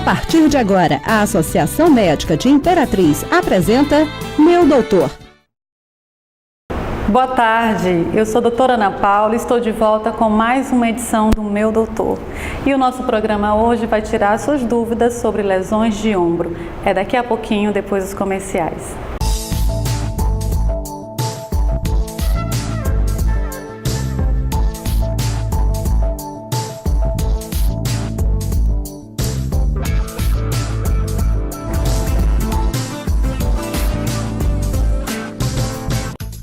A partir de agora, a Associação Médica de Imperatriz apresenta Meu Doutor. Boa tarde, eu sou a doutora Ana Paula e estou de volta com mais uma edição do Meu Doutor. E o nosso programa hoje vai tirar suas dúvidas sobre lesões de ombro. É daqui a pouquinho, depois dos comerciais.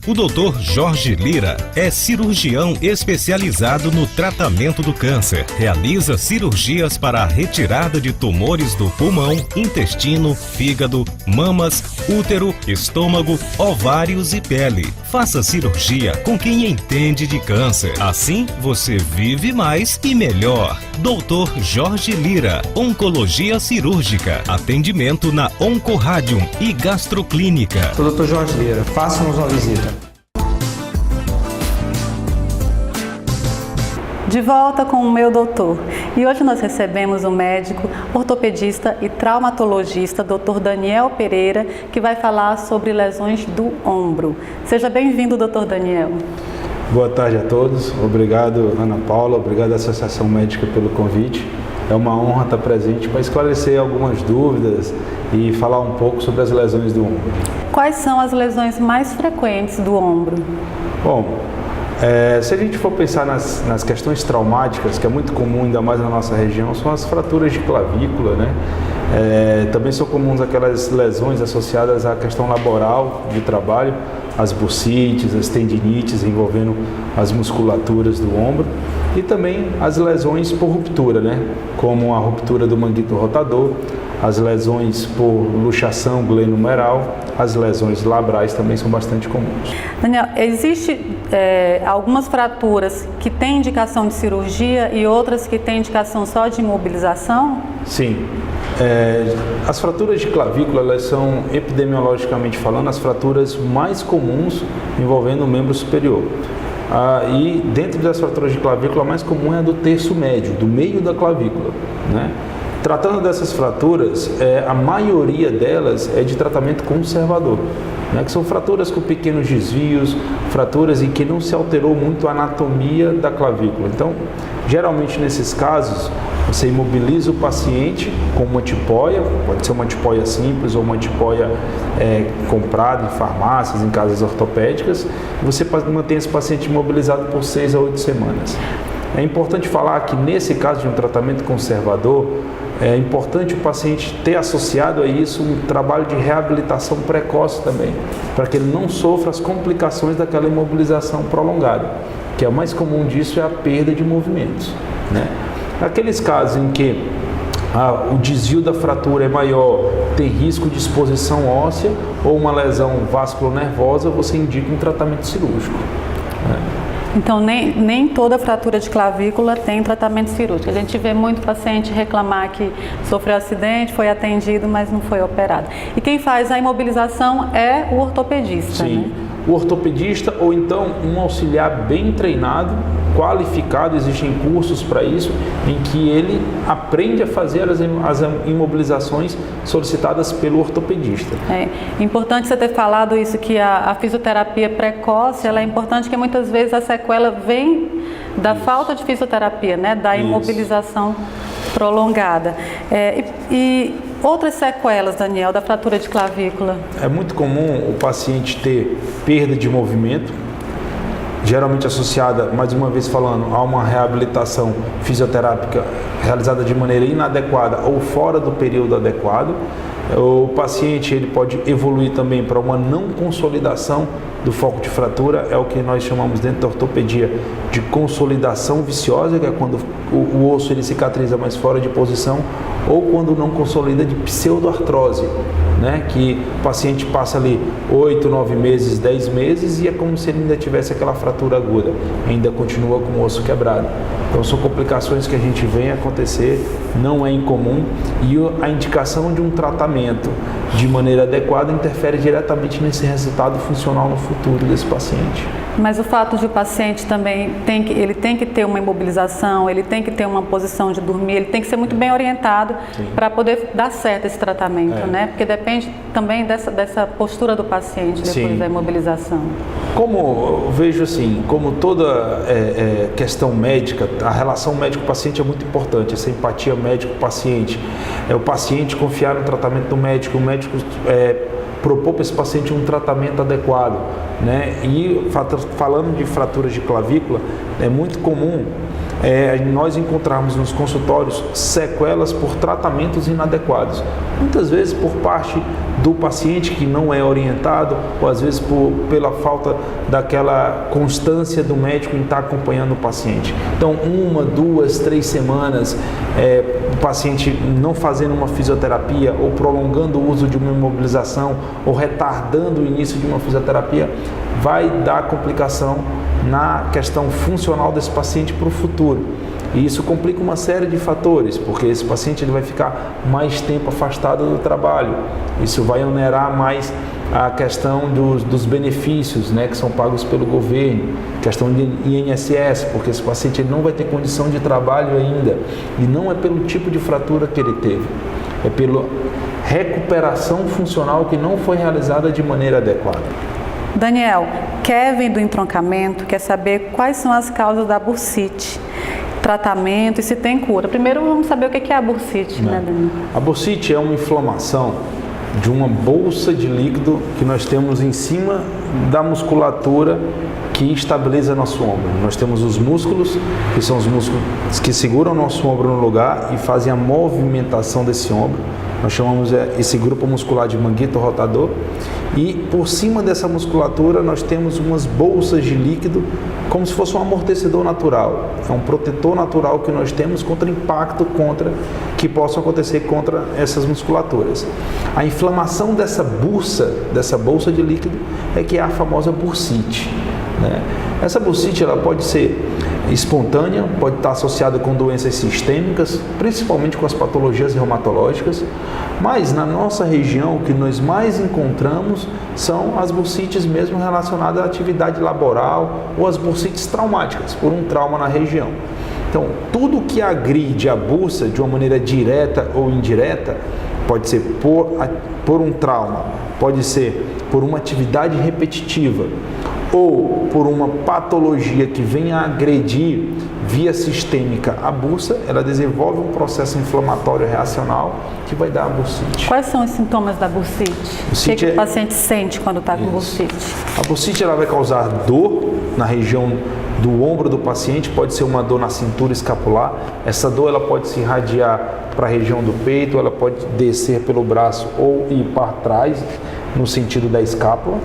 O Dr. Jorge Lira é cirurgião especializado no tratamento do câncer. Realiza cirurgias para a retirada de tumores do pulmão, intestino, fígado, mamas, útero, estômago, ovários e pele. Faça cirurgia com quem entende de câncer. Assim, você vive mais e melhor. Dr. Jorge Lira, Oncologia Cirúrgica. Atendimento na Oncoradium e Gastroclínica. Sou o Dr. Jorge Lira. Faça-nos uma visita. De volta com o Meu Doutor. E hoje nós recebemos o médico, ortopedista e traumatologista, Dr. Daniel Pereira, que vai falar sobre lesões do ombro. Seja bem-vindo, Dr. Daniel. Boa tarde a todos. Obrigado, Ana Paula. Obrigado à Associação Médica pelo convite. É uma honra estar presente para esclarecer algumas dúvidas e falar um pouco sobre as lesões do ombro. Quais são as lesões mais frequentes do ombro? Bom, se a gente for pensar nas questões traumáticas, que é muito comum, ainda mais na nossa região, são as fraturas de clavícula, né? Também são comuns aquelas lesões associadas à questão laboral de trabalho, as bursites, as tendinites envolvendo as musculaturas do ombro e também as lesões por ruptura, né? Como a ruptura do manguito rotador, as lesões por luxação glenohumeral, as lesões labrais também são bastante comuns. Daniel, existe algumas fraturas que têm indicação de cirurgia e outras que têm indicação só de imobilização? Sim. As fraturas de clavícula, elas são, epidemiologicamente falando, as fraturas mais comuns envolvendo o membro superior. E dentro das fraturas de clavícula, a mais comum é a do terço médio, do meio da clavícula, né? Tratando dessas fraturas, a maioria delas é de tratamento conservador, né? Que são fraturas com pequenos desvios, fraturas em que não se alterou muito a anatomia da clavícula. Então, geralmente nesses casos, você imobiliza o paciente com uma tipóia, pode ser uma tipóia simples ou uma tipóia comprada em farmácias, em casas ortopédicas, e você mantém esse paciente imobilizado por 6 a 8 semanas. É importante falar que nesse caso de um tratamento conservador, é importante o paciente ter associado a isso um trabalho de reabilitação precoce também, para que ele não sofra as complicações daquela imobilização prolongada, que é o mais comum disso é a perda de movimentos, né? Naqueles casos em que o desvio da fratura é maior, tem risco de exposição óssea ou uma lesão vasculonervosa, você indica um tratamento cirúrgico, né? Então, nem toda fratura de clavícula tem tratamento cirúrgico. A gente vê muito paciente reclamar que sofreu acidente, foi atendido, mas não foi operado. E quem faz a imobilização é o ortopedista, Sim. né? O ortopedista ou então um auxiliar bem treinado, qualificado, existem cursos para isso, em que ele aprende a fazer as imobilizações solicitadas pelo ortopedista. É importante você ter falado isso, que a fisioterapia precoce, ela é importante porque muitas vezes a sequela vem da falta de fisioterapia, né? Da imobilização prolongada. E outras sequelas, Daniel, da fratura de clavícula? É muito comum o paciente ter perda de movimento, geralmente associada, mais uma vez falando, a uma reabilitação fisioterápica realizada de maneira inadequada ou fora do período adequado. O paciente ele pode evoluir também para uma não consolidação do foco de fratura, é o que nós chamamos dentro da ortopedia de consolidação viciosa, que é quando o osso ele cicatriza mais fora de posição, ou quando não consolida, de pseudoartrose, né? Que o paciente passa ali 8, 9 meses, 10 meses e é como se ele ainda tivesse aquela fratura aguda, ainda continua com o osso quebrado. Então são complicações que a gente vê acontecer, não é incomum, e a indicação de um tratamento de maneira adequada interfere diretamente nesse resultado funcional no futuro desse paciente. Mas o fato de o paciente também tem que ter uma imobilização, ele tem que ter uma posição de dormir, ele tem que ser muito bem orientado para poder dar certo esse tratamento, né? Porque depende também dessa postura do paciente depois da imobilização. Como eu vejo assim, como toda questão médica, a relação médico-paciente é muito importante, essa empatia médico-paciente. É o paciente confiar no tratamento do médico, o médico propor para esse paciente um tratamento adequado, né? E falando de fraturas de clavícula, é muito comum nós encontrarmos nos consultórios sequelas por tratamentos inadequados, muitas vezes por parte do paciente que não é orientado, ou às vezes pela falta daquela constância do médico em estar acompanhando o paciente. Então, 1, 2, 3 semanas, o paciente não fazendo uma fisioterapia, ou prolongando o uso de uma imobilização, ou retardando o início de uma fisioterapia, vai dar complicação na questão funcional desse paciente para o futuro. E isso complica uma série de fatores, porque esse paciente ele vai ficar mais tempo afastado do trabalho. Isso vai onerar mais a questão dos benefícios, né, que são pagos pelo governo, questão de INSS, porque esse paciente ele não vai ter condição de trabalho ainda. E não é pelo tipo de fratura que ele teve, é pela recuperação funcional que não foi realizada de maneira adequada. Daniel, Kevin do entroncamento quer saber quais são as causas da bursite, tratamento e se tem cura. Primeiro vamos saber o que é a bursite, né, Daniel? A bursite é uma inflamação de uma bolsa de líquido que nós temos em cima da musculatura que estabiliza nosso ombro. Nós temos os músculos, que são os músculos que seguram nosso ombro no lugar e fazem a movimentação desse ombro. Nós chamamos esse grupo muscular de manguito rotador. E por cima dessa musculatura nós temos umas bolsas de líquido, como se fosse um amortecedor natural. É um protetor natural que nós temos contra impacto que possa acontecer contra essas musculaturas. A inflamação dessa bolsa de líquido é que é a famosa bursite, né? Essa bursite ela pode ser espontânea, pode estar associada com doenças sistêmicas, principalmente com as patologias reumatológicas, mas na nossa região o que nós mais encontramos são as bursites mesmo relacionadas à atividade laboral ou as bursites traumáticas, por um trauma na região. Então, tudo que agride a bursa de uma maneira direta ou indireta, pode ser por um trauma, pode ser por uma atividade repetitiva, ou por uma patologia que venha a agredir via sistêmica a bursa, ela desenvolve um processo inflamatório reacional que vai dar a bursite. Quais são os sintomas da bursite? O que o paciente sente quando está com bursite? A bursite ela vai causar dor na região do ombro do paciente, pode ser uma dor na cintura escapular. Essa dor ela pode se irradiar para a região do peito, ela pode descer pelo braço ou ir para trás, no sentido da escápula.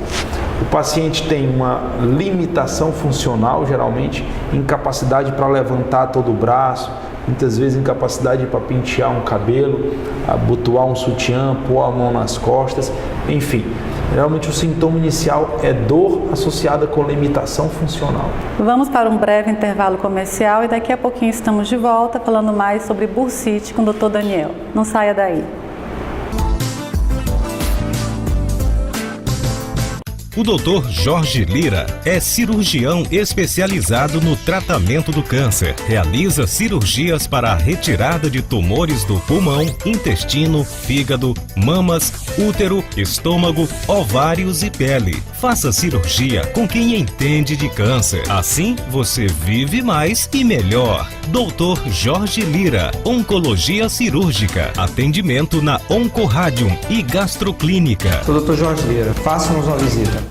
O paciente tem uma limitação funcional, geralmente incapacidade para levantar todo o braço, muitas vezes incapacidade para pentear um cabelo, abotoar um sutiã, pôr a mão nas costas, enfim. Geralmente o sintoma inicial é dor associada com limitação funcional. Vamos para um breve intervalo comercial e daqui a pouquinho estamos de volta falando mais sobre bursite com o Dr. Daniel. Não saia daí. O Dr. Jorge Lira é cirurgião especializado no tratamento do câncer. Realiza cirurgias para a retirada de tumores do pulmão, intestino, fígado, mamas, útero, estômago, ovários e pele. Faça cirurgia com quem entende de câncer. Assim, você vive mais e melhor. Dr. Jorge Lira, Oncologia Cirúrgica. Atendimento na Oncoradium e Gastroclínica. Sou o Dr. Jorge Lira. Faça-nos uma visita.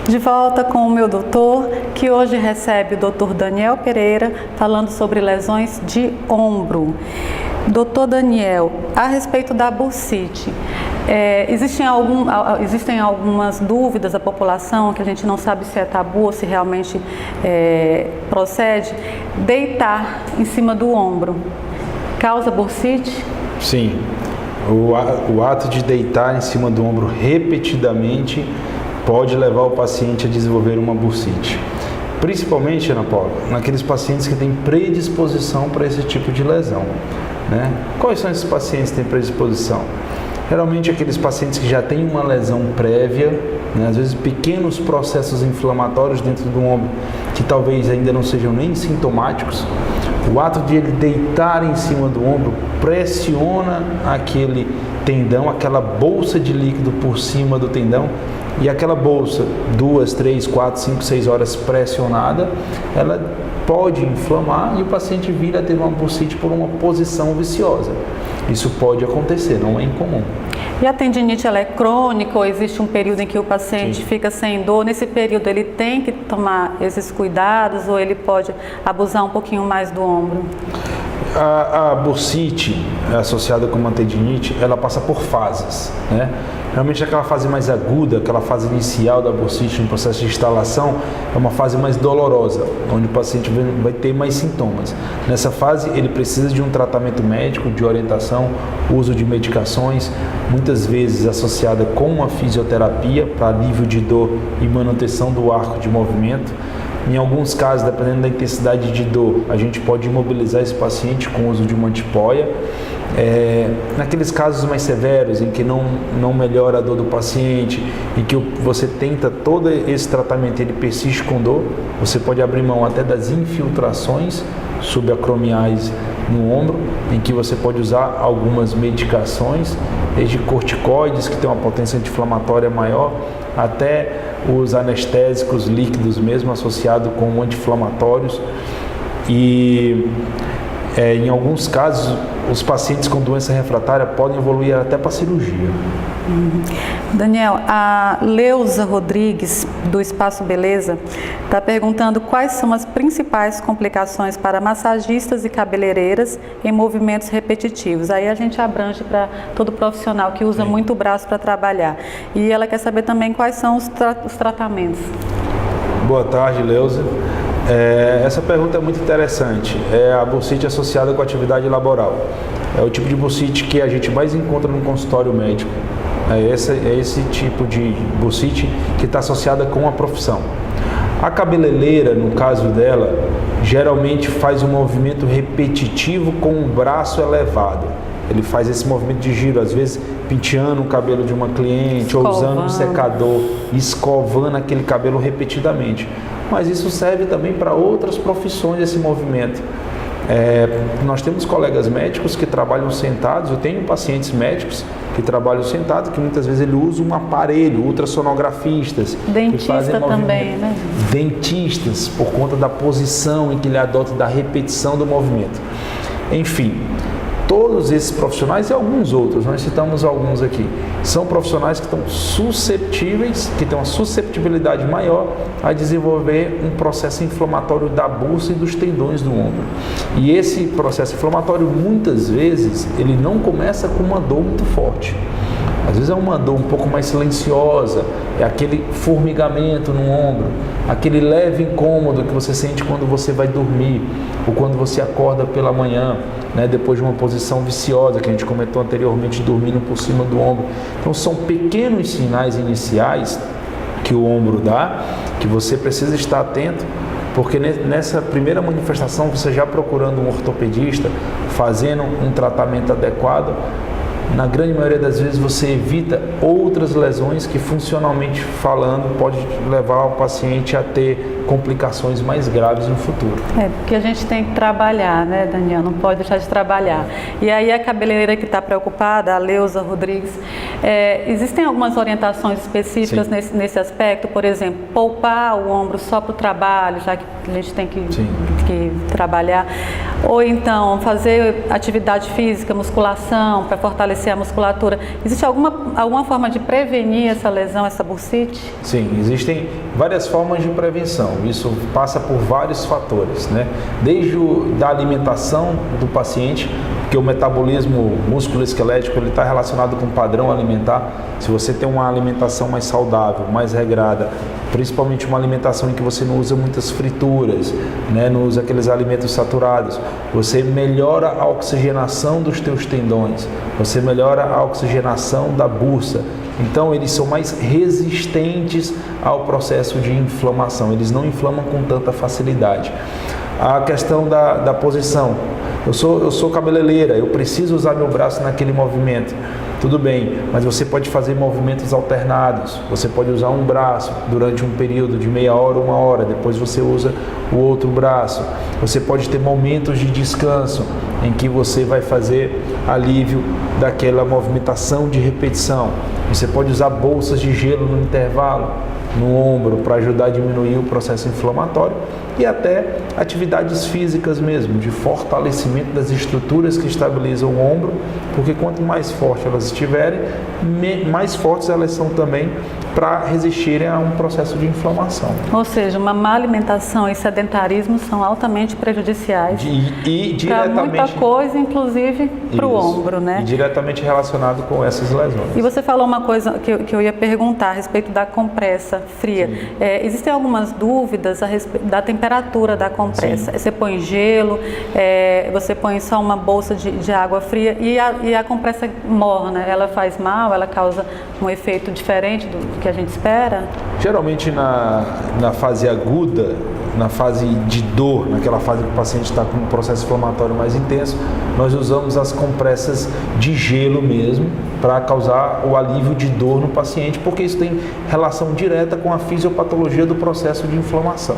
De volta com o meu doutor, que hoje recebe o Dr. Daniel Pereira, falando sobre lesões de ombro. Dr. Daniel, a respeito da bursite, existem algumas dúvidas da população, que a gente não sabe se é tabu ou se realmente procede, deitar em cima do ombro. Causa bursite? Sim, o ato de deitar em cima do ombro repetidamente pode levar o paciente a desenvolver uma bursite. Principalmente, Ana Paula, naqueles pacientes que têm predisposição para esse tipo de lesão, né? Quais são esses pacientes que têm predisposição? Geralmente aqueles pacientes que já têm uma lesão prévia, né, às vezes pequenos processos inflamatórios dentro do ombro, que talvez ainda não sejam nem sintomáticos, o ato de ele deitar em cima do ombro pressiona aquele tendão, aquela bolsa de líquido por cima do tendão, e aquela bolsa, 2, 3, 4, 5, 6 horas pressionada, ela pode inflamar e o paciente vir a ter uma bursite por uma posição viciosa. Isso pode acontecer, não é incomum. E a tendinite, ela é crônica ou existe um período em que o paciente Sim. fica sem dor? Nesse período ele tem que tomar esses cuidados ou ele pode abusar um pouquinho mais do ombro? A bursite associada com uma tendinite, ela passa por fases, né? Realmente aquela fase mais aguda, aquela fase inicial da bursite no processo de instalação, é uma fase mais dolorosa, onde o paciente vai ter mais sintomas. Nessa fase ele precisa de um tratamento médico, de orientação, uso de medicações, muitas vezes associada com uma fisioterapia para alívio de dor e manutenção do arco de movimento. Em alguns casos, dependendo da intensidade de dor, a gente pode imobilizar esse paciente com o uso de uma antipoia. Naqueles casos mais severos, em que não melhora a dor do paciente e que você tenta todo esse tratamento e ele persiste com dor, você pode abrir mão até das infiltrações subacromiais no ombro, em que você pode usar algumas medicações, desde corticoides, que tem uma potência anti-inflamatória maior, até os anestésicos líquidos mesmo, associado com anti-inflamatórios. E em alguns casos, os pacientes com doença refratária podem evoluir até para cirurgia. Daniel, a Leusa Rodrigues, do Espaço Beleza, está perguntando quais são as principais complicações para massagistas e cabeleireiras em movimentos repetitivos. Aí a gente abrange para todo profissional que usa muito o braço para trabalhar. E ela quer saber também quais são os tratamentos. Boa tarde, Leusa. Essa pergunta é muito interessante. É a bursite associada com a atividade laboral. É o tipo de bursite que a gente mais encontra no consultório médico. É esse tipo de bursite que está associada com a profissão. A cabeleireira, no caso dela, geralmente faz um movimento repetitivo com o braço elevado. Ele faz esse movimento de giro, às vezes penteando o cabelo de uma cliente, ou usando um secador, escovando aquele cabelo repetidamente. Mas isso serve também para outras profissões, esse movimento. Nós temos colegas médicos que trabalham sentados, eu tenho pacientes médicos que trabalham sentados, que muitas vezes ele usa um aparelho, ultrassonografistas. Dentista também, né? Dentistas, por conta da posição em que ele adota, da repetição do movimento. Enfim, todos esses profissionais e alguns outros, nós citamos alguns aqui, são profissionais que estão susceptíveis, que têm uma susceptibilidade maior a desenvolver um processo inflamatório da bursa e dos tendões do ombro. E esse processo inflamatório, muitas vezes, ele não começa com uma dor muito forte. Às vezes é uma dor um pouco mais silenciosa, é aquele formigamento no ombro, aquele leve incômodo que você sente quando você vai dormir ou quando você acorda pela manhã, né, depois de uma posição viciosa que a gente comentou anteriormente, dormindo por cima do ombro. Então são pequenos sinais iniciais que o ombro dá, que você precisa estar atento, porque nessa primeira manifestação, você já procurando um ortopedista, fazendo um tratamento adequado, na grande maioria das vezes você evita outras lesões que, funcionalmente falando, pode levar o paciente a ter complicações mais graves no futuro. Porque a gente tem que trabalhar, né, Daniel? Não pode deixar de trabalhar. E aí a cabeleireira que está preocupada, a Leusa Rodrigues, existem algumas orientações específicas nesse aspecto? Por exemplo, poupar o ombro só para o trabalho, já que a gente tem que trabalhar. Ou então fazer atividade física, musculação, para fortalecer a musculatura. Existe alguma forma de prevenir essa lesão, essa bursite? Sim, existem várias formas de prevenção. Isso passa por vários fatores, né? Desde da alimentação do paciente, porque o metabolismo músculo-esquelético ele está relacionado com o padrão alimentar. Se você tem uma alimentação mais saudável, mais regrada, principalmente uma alimentação em que você não usa muitas frituras, né? Não usa aqueles alimentos saturados, você melhora a oxigenação dos teus tendões, você melhora a oxigenação da bursa. Então eles são mais resistentes ao processo de inflamação, eles não inflamam com tanta facilidade. A questão da posição, eu sou cabeleireira, eu preciso usar meu braço naquele movimento. Tudo bem, mas você pode fazer movimentos alternados. Você pode usar um braço durante um período de meia hora, 1 hora, depois você usa o outro braço. Você pode ter momentos de descanso em que você vai fazer alívio daquela movimentação de repetição. Você pode usar bolsas de gelo no intervalo, no ombro, para ajudar a diminuir o processo inflamatório, e até atividades físicas mesmo, de fortalecimento das estruturas que estabilizam o ombro, porque quanto mais forte elas estiverem, mais fortes elas são também para resistirem a um processo de inflamação. Ou seja, uma má alimentação e sedentarismo são altamente prejudiciais para muita coisa, inclusive para o ombro, né? E diretamente relacionado com essas lesões. E você falou uma coisa que eu ia perguntar a respeito da compressa fria. Existem algumas dúvidas a respeito da temperatura da compressa. Sim. Você põe gelo, você põe só uma bolsa de água fria e a compressa morna, ela faz mal, ela causa um efeito diferente do que a gente espera? Geralmente na fase aguda, na fase de dor, naquela fase que o paciente está com um processo inflamatório mais intenso, nós usamos as compressas de gelo mesmo para causar o alívio de dor no paciente, porque isso tem relação direta com a fisiopatologia do processo de inflamação,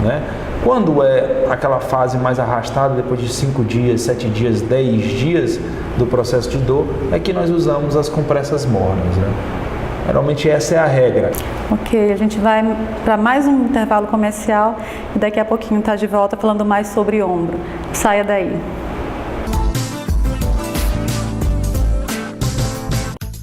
né? Quando é aquela fase mais arrastada, depois de 5 dias, 7 dias, 10 dias do processo de dor, é que nós usamos as compressas mornas, né? Geralmente essa é a regra. Ok, a gente vai para mais um intervalo comercial e daqui a pouquinho está de volta falando mais sobre ombro. Saia daí.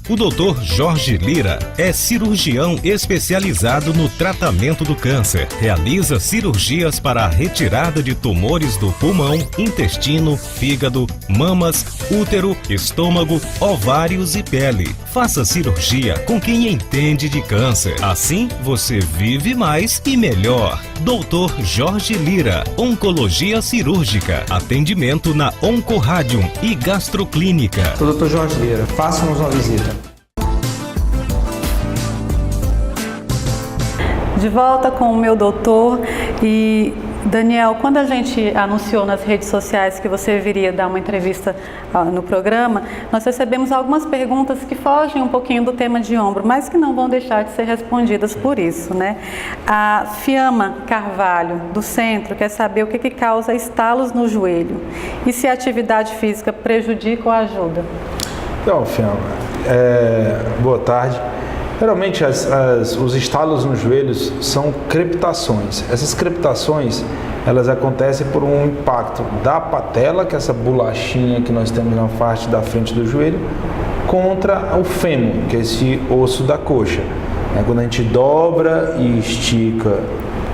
O Dr. Jorge Lira é cirurgião especializado no tratamento do câncer. Realiza cirurgias para a retirada de tumores do pulmão, intestino, fígado, mamas, útero, estômago, ovários e pele. Faça cirurgia com quem entende de câncer. Assim, você vive mais e melhor. Dr. Jorge Lira, Oncologia Cirúrgica. Atendimento na Oncoradium e Gastroclínica. Sou o Dr. Jorge Lira. Faça-nos uma visita. De volta com o meu doutor. E Daniel, quando a gente anunciou nas redes sociais que você viria dar uma entrevista no programa, nós recebemos algumas perguntas que fogem um pouquinho do tema de ombro, mas que não vão deixar de ser respondidas por isso, né? A Fiamma Carvalho, do centro, quer saber o que causa estalos no joelho e se a atividade física prejudica ou ajuda. Então, Fiamma, boa tarde. Geralmente os estalos nos joelhos são crepitações. Essas crepitações, elas acontecem por um impacto da patela, que é essa bolachinha que nós temos na parte da frente do joelho, contra o fêmur, que é esse osso da coxa. Quando a gente dobra e estica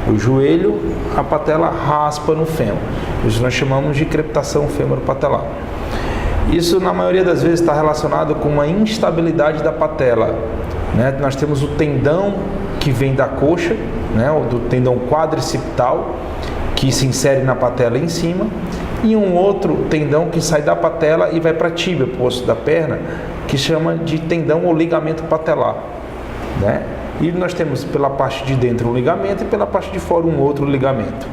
o joelho, a patela raspa no fêmur. Isso nós chamamos de crepitação fêmur-patelar. Isso, na maioria das vezes, está relacionado com uma instabilidade da patela. Nós temos o tendão que vem da coxa, do tendão quadricipital, que se insere na patela em cima, e um outro tendão que sai da patela e vai para a tíbia, para o osso da perna, que chama de tendão ou ligamento patelar. E nós temos pela parte de dentro um ligamento e pela parte de fora um outro ligamento.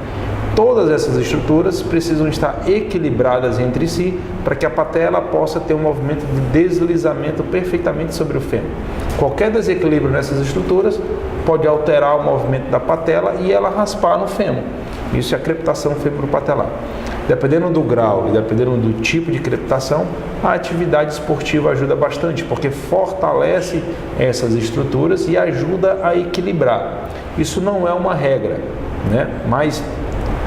Todas essas estruturas precisam estar equilibradas entre si para que a patela possa ter um movimento de deslizamento perfeitamente sobre o fêmur. Qualquer desequilíbrio nessas estruturas pode alterar o movimento da patela e ela raspar no fêmur. Isso é a crepitação fêmur-patelar. Dependendo do grau e dependendo do tipo de crepitação, a atividade esportiva ajuda bastante, porque fortalece essas estruturas e ajuda a equilibrar. Isso não é uma regra, mas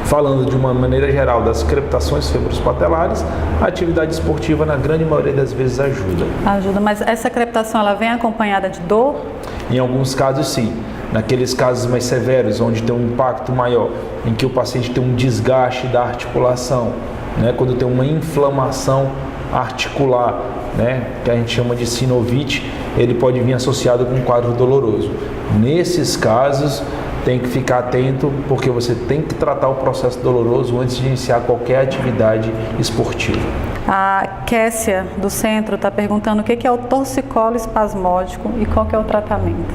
falando de uma maneira geral das crepitações fêmur-patelares, a atividade esportiva na grande maioria das vezes ajuda. Ajuda, mas essa crepitação ela vem acompanhada de dor? Em alguns casos sim. Naqueles casos mais severos, onde tem um impacto maior, em que o paciente tem um desgaste da articulação, quando tem uma inflamação articular, que a gente chama de sinovite, ele pode vir associado com um quadro doloroso. Nesses casos, tem que ficar atento, porque você tem que tratar o processo doloroso antes de iniciar qualquer atividade esportiva. A Kessia, do centro, está perguntando o que é o torcicolo espasmódico e qual que é o tratamento.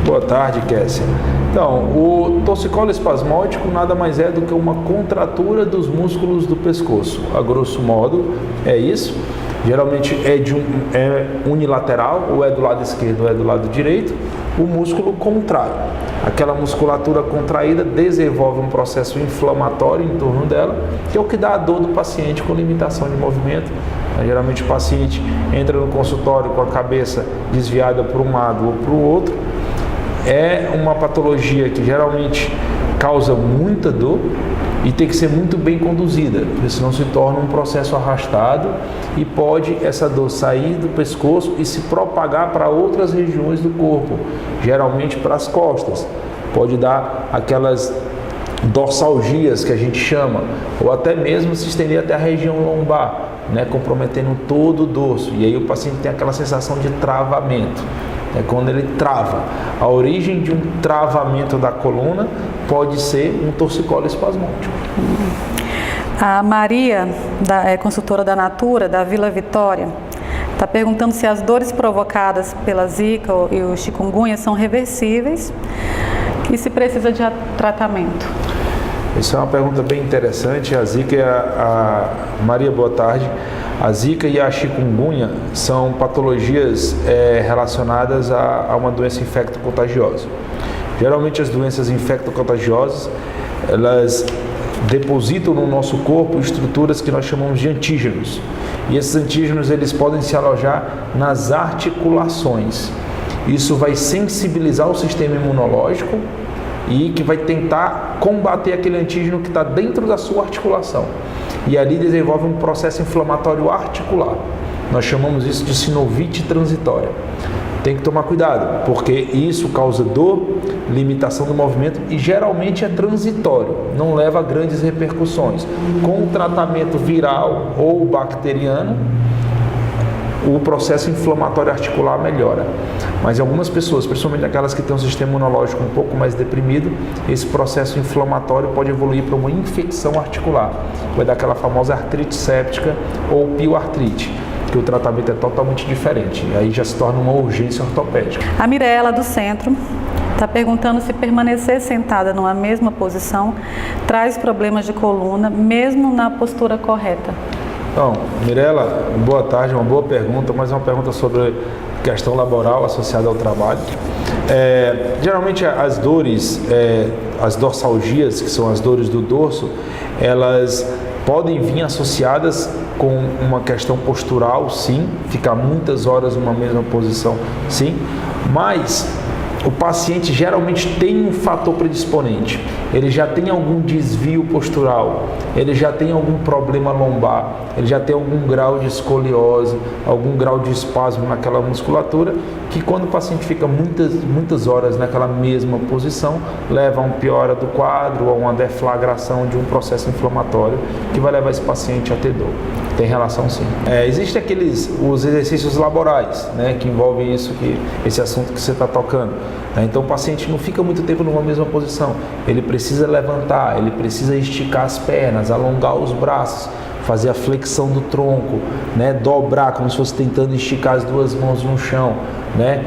Boa tarde, Kessia. Então, o torcicolo espasmódico nada mais é do que uma contratura dos músculos do pescoço. A grosso modo, é isso. Geralmente é unilateral, ou é do lado esquerdo ou é do lado direito, o músculo contrai. Aquela musculatura contraída desenvolve um processo inflamatório em torno dela, que é o que dá a dor do paciente com limitação de movimento. Geralmente o paciente entra no consultório com a cabeça desviada para um lado ou para o outro. É uma patologia que geralmente causa muita dor e tem que ser muito bem conduzida, porque senão se torna um processo arrastado e pode essa dor sair do pescoço e se propagar para outras regiões do corpo, geralmente para as costas. Pode dar aquelas dorsalgias que a gente chama, ou até mesmo se estender até a região lombar, né, comprometendo todo o dorso, e aí o paciente tem aquela sensação de travamento. É quando ele trava. A origem de um travamento da coluna pode ser um torcicolo espasmódico. A Maria, consultora da Natura, da Vila Vitória, está perguntando se as dores provocadas pela zika e o chikungunya são reversíveis e se precisa de tratamento. Isso é uma pergunta bem interessante. A zika e Maria, boa tarde. A zika e a chikungunya são patologias relacionadas a uma doença infecto-contagiosa. Geralmente as doenças infecto-contagiosas, elas depositam no nosso corpo estruturas que nós chamamos de antígenos. E esses antígenos, eles podem se alojar nas articulações. Isso vai sensibilizar o sistema imunológico e que vai tentar combater aquele antígeno que está dentro da sua articulação. E ali desenvolve um processo inflamatório articular. Nós chamamos isso de sinovite transitória. Tem que tomar cuidado, porque isso causa dor, limitação do movimento e geralmente é transitório, não leva a grandes repercussões. Com o tratamento viral ou bacteriano, o processo inflamatório articular melhora. Mas em algumas pessoas, principalmente aquelas que têm um sistema imunológico um pouco mais deprimido, esse processo inflamatório pode evoluir para uma infecção articular. Vai dar aquela famosa artrite séptica ou pioartrite, que o tratamento é totalmente diferente. E aí já se torna uma urgência ortopédica. A Mirela, do centro, está perguntando se permanecer sentada numa mesma posição traz problemas de coluna, mesmo na postura correta. Então, Mirela, boa tarde, uma boa pergunta, mas é uma pergunta sobre questão laboral associada ao trabalho. Geralmente as dores, as dorsalgias, que são as dores do dorso, elas podem vir associadas com uma questão postural, sim, ficar muitas horas numa mesma posição, sim, mas o paciente geralmente tem um fator predisponente, ele já tem algum desvio postural, ele já tem algum problema lombar, ele já tem algum grau de escoliose, algum grau de espasmo naquela musculatura, que quando o paciente fica muitas horas naquela mesma posição, leva a uma piora do quadro, a uma deflagração de um processo inflamatório, que vai levar esse paciente a ter dor. Tem relação, sim. Existem os exercícios laborais, né, que envolvem esse assunto que você está tocando. Então o paciente não fica muito tempo numa mesma posição, ele precisa levantar, ele precisa esticar as pernas, alongar os braços, fazer a flexão do tronco, né, dobrar como se fosse tentando esticar as duas mãos no chão, né,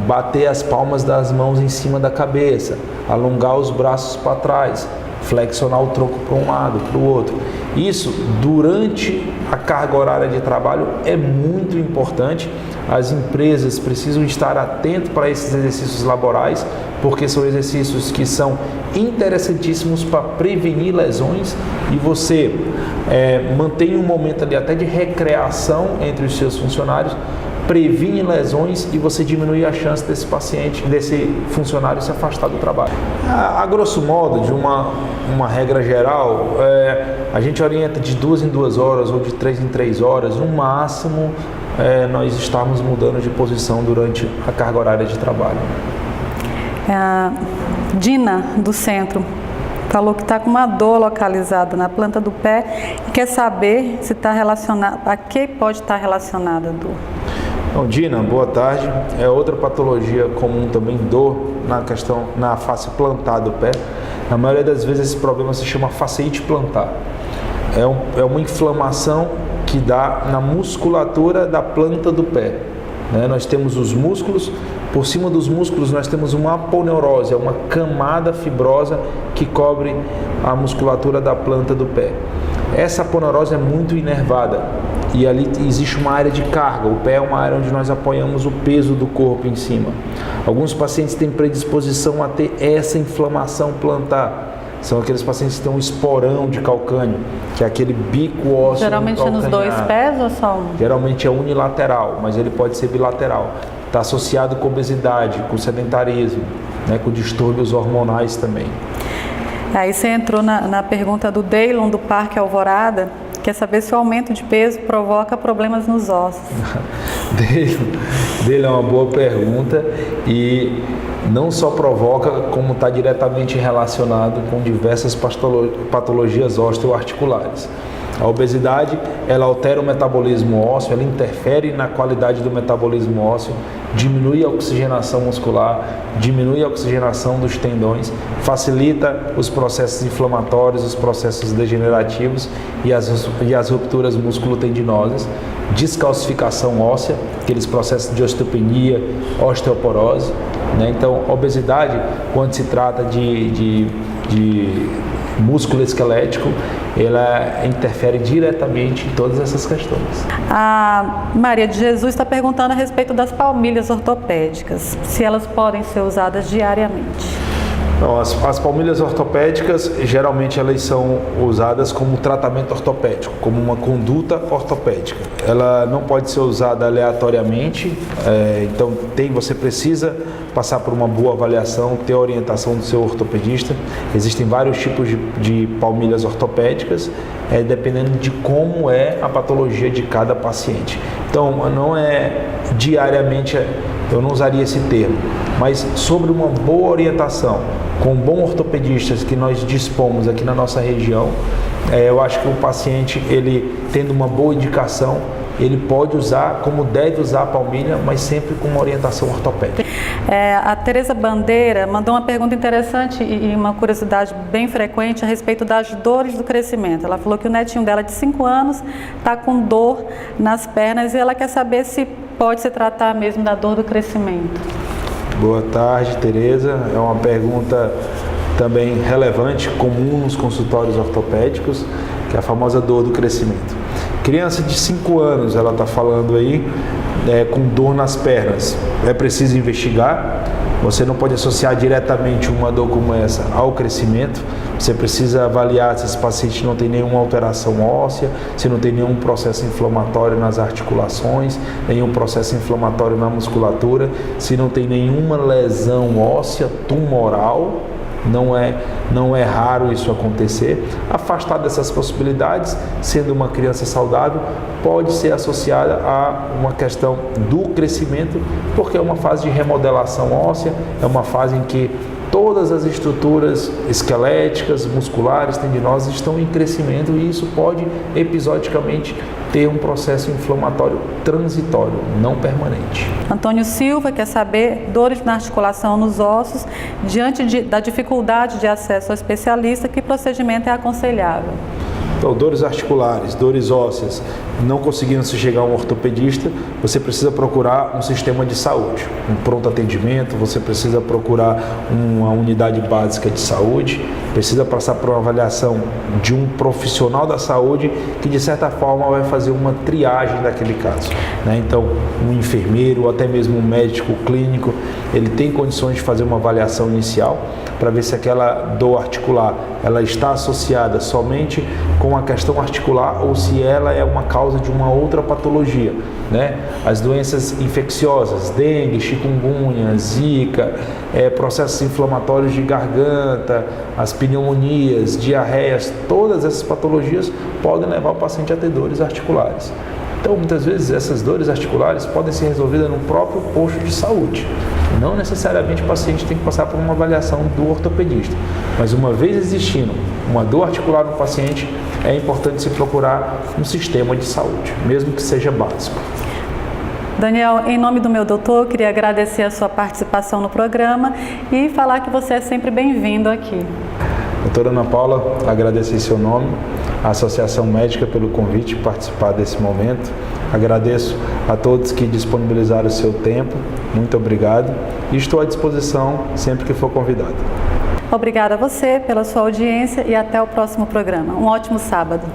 bater as palmas das mãos em cima da cabeça, alongar os braços para trás, flexionar o tronco para um lado, para o outro. Isso, durante a carga horária de trabalho, é muito importante. As empresas precisam estar atentas para esses exercícios laborais, porque são exercícios que são interessantíssimos para prevenir lesões e você mantém um momento ali até de recreação entre os seus funcionários, previne lesões e você diminui a chance desse funcionário se afastar do trabalho. A grosso modo, de uma regra geral, a gente orienta de 2 em 2 horas ou de 3 em 3 horas, no máximo nós estamos mudando de posição durante a carga horária de trabalho. A Dina, do centro, falou que está com uma dor localizada na planta do pé e quer saber se está relacionada, a que pode estar relacionada a dor. Então, Dina, boa tarde. É outra patologia comum também, dor na face plantar do pé. Na maioria das vezes esse problema se chama fasciite plantar. É uma inflamação que dá na musculatura da planta do pé. Nós temos os músculos, por cima dos músculos nós temos uma aponeurose, uma camada fibrosa que cobre a musculatura da planta do pé. Essa aponeurose é muito inervada e ali existe uma área de carga. O pé é uma área onde nós apoiamos o peso do corpo em cima. Alguns pacientes têm predisposição a ter essa inflamação plantar. São aqueles pacientes que têm um esporão de calcânio, que é aquele bico ósseo. Geralmente é nos 2 pés ou só um? Geralmente é unilateral, mas ele pode ser bilateral. Está associado com obesidade, com sedentarismo, né, com distúrbios hormonais também. Aí você entrou na pergunta do Deilon, do Parque Alvorada, quer saber se o aumento de peso provoca problemas nos ossos. Dele é uma boa pergunta e não só provoca, como está diretamente relacionado com diversas patologias osteoarticulares. A obesidade, ela altera o metabolismo ósseo, ela interfere na qualidade do metabolismo ósseo, diminui a oxigenação muscular, diminui a oxigenação dos tendões, facilita os processos inflamatórios, os processos degenerativos e as rupturas musculotendinosas, descalcificação óssea, aqueles processos de osteopenia, osteoporose, né? Então, a obesidade, quando se trata de músculo esquelético, ela interfere diretamente em todas essas questões. A Maria de Jesus está perguntando a respeito das palmilhas ortopédicas, se elas podem ser usadas diariamente. Não, as palmilhas ortopédicas, geralmente elas são usadas como tratamento ortopédico, como uma conduta ortopédica. Ela não pode ser usada aleatoriamente, então você precisa passar por uma boa avaliação, ter a orientação do seu ortopedista. Existem vários tipos de palmilhas ortopédicas, dependendo de como é a patologia de cada paciente. Então, não é diariamente, eu não usaria esse termo, mas sobre uma boa orientação, com bons ortopedistas que nós dispomos aqui na nossa região, eu acho que o paciente, ele tendo uma boa indicação, ele pode usar, como deve usar a palmilha, mas sempre com uma orientação ortopédica. A Tereza Bandeira mandou uma pergunta interessante e uma curiosidade bem frequente a respeito das dores do crescimento. Ela falou que o netinho dela de 5 anos está com dor nas pernas e ela quer saber se pode se tratar mesmo da dor do crescimento. Boa tarde, Tereza. É uma pergunta também relevante, comum nos consultórios ortopédicos, que é a famosa dor do crescimento. Criança de 5 anos, ela está falando aí, com dor nas pernas. É preciso investigar. Você não pode associar diretamente uma dor como essa ao crescimento. Você precisa avaliar se esse paciente não tem nenhuma alteração óssea, se não tem nenhum processo inflamatório nas articulações, nenhum processo inflamatório na musculatura, se não tem nenhuma lesão óssea tumoral. Não é raro isso acontecer. Afastar dessas possibilidades, sendo uma criança saudável, pode ser associada a uma questão do crescimento, porque é uma fase de remodelação óssea, é uma fase em que todas as estruturas esqueléticas, musculares, tendinosas estão em crescimento e isso pode episodicamente ter um processo inflamatório transitório, não permanente. Antônio Silva quer saber dores na articulação nos ossos, diante da dificuldade de acesso ao especialista, que procedimento é aconselhável? Então, dores articulares, dores ósseas, não conseguindo se chegar a um ortopedista, você precisa procurar um sistema de saúde, um pronto atendimento, você precisa procurar uma unidade básica de saúde, precisa passar por uma avaliação de um profissional da saúde que, de certa forma, vai fazer uma triagem daquele caso, né? Então, um enfermeiro ou até mesmo um médico clínico, ele tem condições de fazer uma avaliação inicial para ver se aquela dor articular ela está associada somente com a questão articular ou se ela é uma causa de uma outra patologia, né? As doenças infecciosas, dengue, chikungunya, zika, processos inflamatórios de garganta, as pneumonias, diarreias, todas essas patologias podem levar o paciente a ter dores articulares. Então, muitas vezes, essas dores articulares podem ser resolvidas no próprio posto de saúde. Não necessariamente o paciente tem que passar por uma avaliação do ortopedista. Mas, uma vez existindo uma dor articular no paciente, é importante se procurar um sistema de saúde, mesmo que seja básico. Daniel, em nome do meu doutor, eu queria agradecer a sua participação no programa e falar que você é sempre bem-vindo aqui. Doutora Ana Paula, agradecer em seu nome, a Associação Médica pelo convite de participar desse momento. Agradeço a todos que disponibilizaram o seu tempo, muito obrigado e estou à disposição sempre que for convidado. Obrigada a você pela sua audiência e até o próximo programa. Um ótimo sábado.